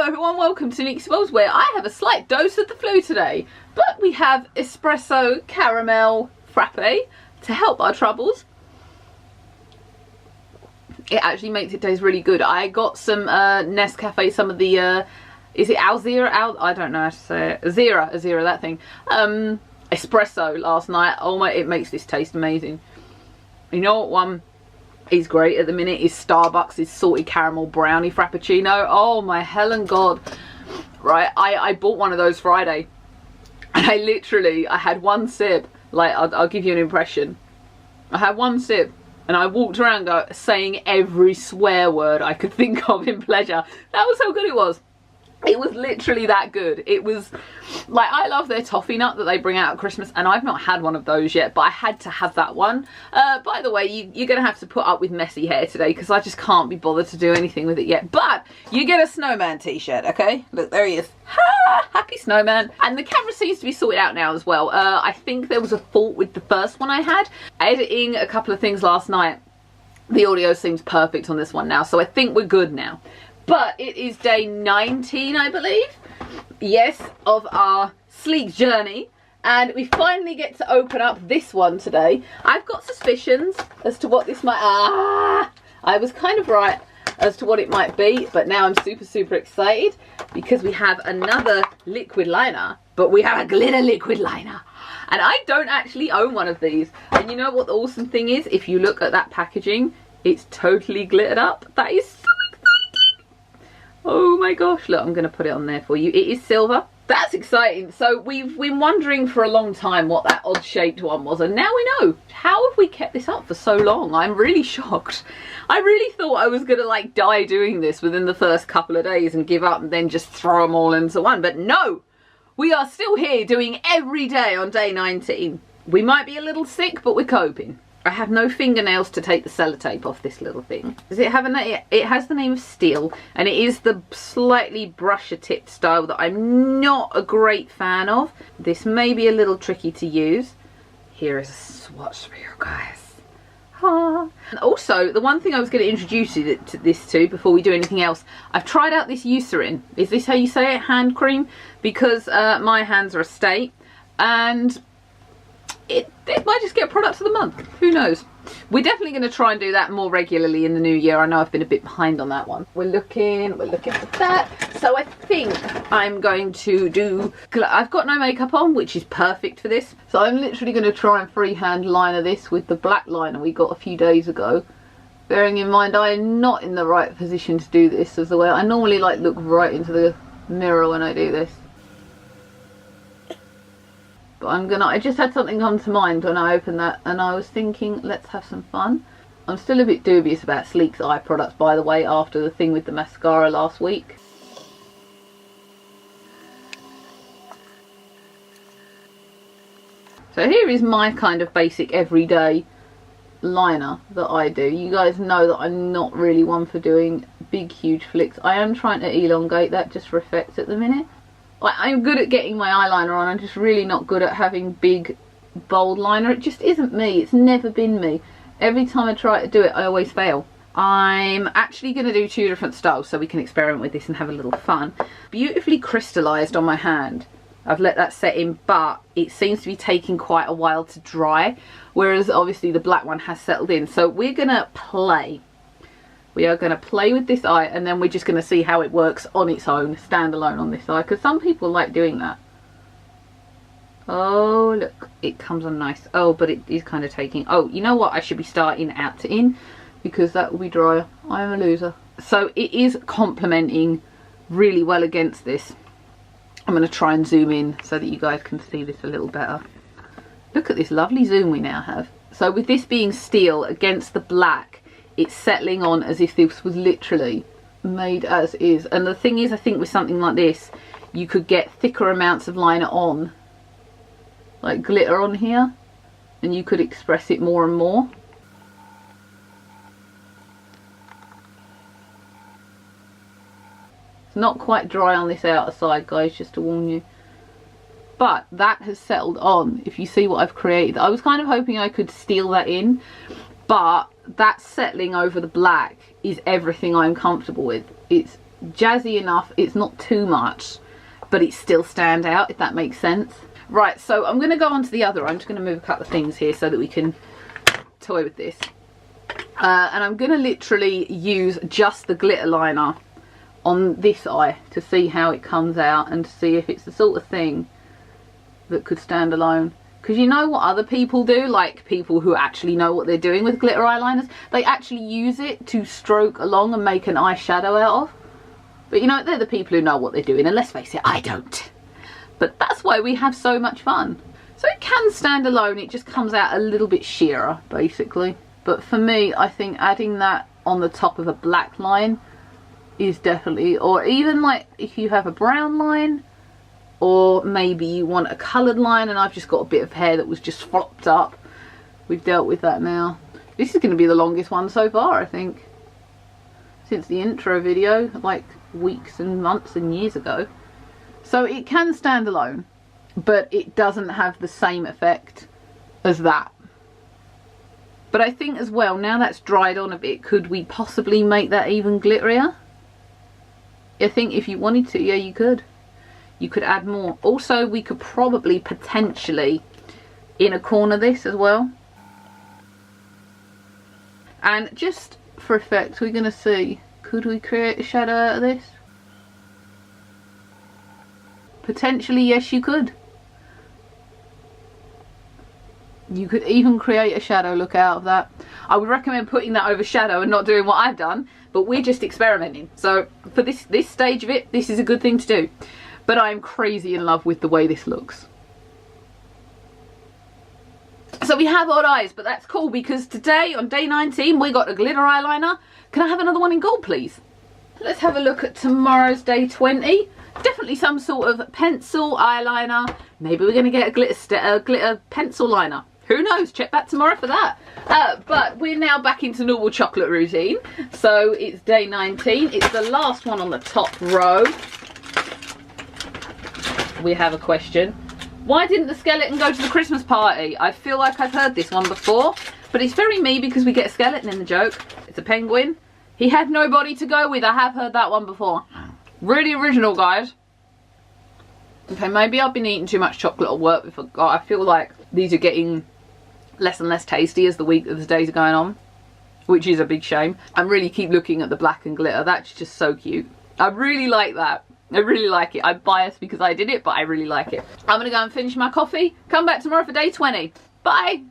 everyone, welcome to Nixie Bowls, where I have a slight dose of the flu today. But we have espresso caramel frappe to help our troubles. It actually makes it taste really good. I got some Nescafe, some of the, is it Alzira? I don't know how to say it. Azira, that thing. Espresso last night. Oh my, it makes this taste amazing. You know what one is great at the minute is Starbucks' salted caramel brownie frappuccino. Oh my Helen God. Right, I bought one of those Friday, and I had one sip. Like, I'll give you an impression. I had one sip and I walked around saying every swear word I could think of in pleasure. That was how good it was. It was literally that good. It was like, I love their toffee nut that they bring out at Christmas, and I've not had one of those yet, but I had to have that one. By the way, you're going to have to put up with messy hair today because I just can't be bothered to do anything with it yet. But you get a snowman t-shirt, okay? Look, there he is. Ha! Happy snowman. And the camera seems to be sorted out now as well. I think there was a fault with the first one I had. Editing a couple of things last night. The audio seems perfect on this one now, so I think we're good now. But it is day 19, I believe. Yes, of our sleek journey. And we finally get to open up this one today. I've got suspicions as to what this might... I was kind of right as to what it might be. But now I'm super excited because we have another liquid liner. But we have a glitter liquid liner. And I don't actually own one of these. And you know what the awesome thing is? If you look at that packaging, it's totally glittered up. That is so... Oh my gosh, look, I'm going to put it on there for you. It is silver. That's exciting. So we've been wondering for a long time what that odd shaped one was, and now we know. How have we kept this up for so long? I'm really shocked. I really thought I was going to like die doing this within the first couple of days and give up and then just throw them all into one. But no, we are still here doing every day on day 19. We might be a little sick, but we're coping. I have no fingernails to take the sellotape off this little thing. Does it have a name? It has the name of Steel, and it is the slightly brusher tipped style that I'm not a great fan of. This may be a little tricky to use. Here is a swatch for you guys. Ah. And also, the one thing I was going to introduce you to this before we do anything else, I've tried out this Eucerin. Is this how you say it? Hand cream? Because my hands are a state, and it might just get product of the month. Who knows? We're definitely going to try and do that more regularly in the new year. I know I've been a bit behind on that one. We're looking for that. So I think I'm going to do... I've got no makeup on, which is perfect for this. So I'm literally going to try and freehand liner this with the black liner we got a few days ago. Bearing in mind I am not in the right position to do this as the way I normally like look right into the mirror when I do this. But I just had something come to mind when I opened that, and I was thinking, let's have some fun. I'm still a bit dubious about Sleek's eye products, by the way, after the thing with the mascara last week. So here is my kind of basic everyday liner that I do. You guys know that I'm not really one for doing big, huge flicks. I am trying to elongate that just for effect at the minute. I'm good at getting my eyeliner on, I'm just really not good at having big, bold liner. It just isn't me. It's never been me. Every time I try to do it, I always fail. I'm actually going to do 2 different styles so we can experiment with this and have a little fun. Beautifully crystallised on my hand. I've let that set in, but it seems to be taking quite a while to dry, whereas obviously the black one has settled in. So we're going to play. We are going to play with this eye, and then we're just going to see how it works on its own, standalone on this eye, because some people like doing that. Oh, look, it comes on nice. Oh, but it is kind of taking... Oh, you know what? I should be starting out to in, because that will be drier. I am a loser. So it is complementing really well against this. I'm going to try and zoom in so that you guys can see this a little better. Look at this lovely zoom we now have. So with this being steel against the black, it's settling on as if this was literally made as is. And the thing is, I think with something like this, you could get thicker amounts of liner on, like glitter on here, and you could express it more and more. It's not quite dry on this outer side, guys, just to warn you. But that has settled on, if you see what I've created. I was kind of hoping I could steal that in, but that settling over the black is everything I'm comfortable with. It's jazzy enough. It's not too much, but it still stands out, if that makes sense. Right, so I'm going to go on to the other. I'm just going to move a couple of things here so that we can toy with this. And I'm going to literally use just the glitter liner on this eye to see how it comes out and to see if it's the sort of thing that could stand alone. Because you know what other people do, like people who actually know what they're doing with glitter eyeliners, they actually use it to stroke along and make an eyeshadow out of. But you know, they're the people who know what they're doing, and let's face it, I don't. But that's why we have so much fun. So it can stand alone, it just comes out a little bit sheerer, basically. But for me, I think adding that on the top of a black line is definitely, or even like if you have a brown line, or maybe you want a coloured line, and I've just got a bit of hair that was just flopped up. We've dealt with that now. This is going to be the longest one so far, I think. Since the intro video, like weeks and months and years ago. So it can stand alone, but it doesn't have the same effect as that. But I think as well, now that's dried on a bit, could we possibly make that even glitterier? I think if you wanted to, yeah, you could. You could add more. Also, we could probably potentially inner corner this as well. And just for effect, we're going to see, could we create a shadow out of this? Potentially, yes, you could. You could even create a shadow look out of that. I would recommend putting that over shadow and not doing what I've done, but we're just experimenting. So for this stage of it, this is a good thing to do. But I'm crazy in love with the way this looks. So we have odd eyes, but that's cool because today on day 19 we got a glitter eyeliner. Can I have another one in gold, please? Let's have a look at tomorrow's day 20. Definitely some sort of pencil eyeliner. Maybe we're going to get a glitter pencil liner. Who knows? Check back tomorrow for that. But we're now back into normal chocolate routine. So it's day 19. It's the last one on the top row. We have a question. Why didn't the skeleton go to the Christmas party? I feel like I've heard this one before, but it's very me because we get a skeleton in the joke. It's a penguin. He had nobody to go with. I have heard that one before. Really original, guys. Okay, maybe I've been eating too much chocolate at work. I feel like these are getting less and less tasty as the days are going on, which is a big shame. I really keep looking at the black and glitter. That's just so cute. I really like that. I really like it. I'm biased because I did it, but I really like it. I'm gonna go and finish my coffee. Come back tomorrow for day 20. Bye.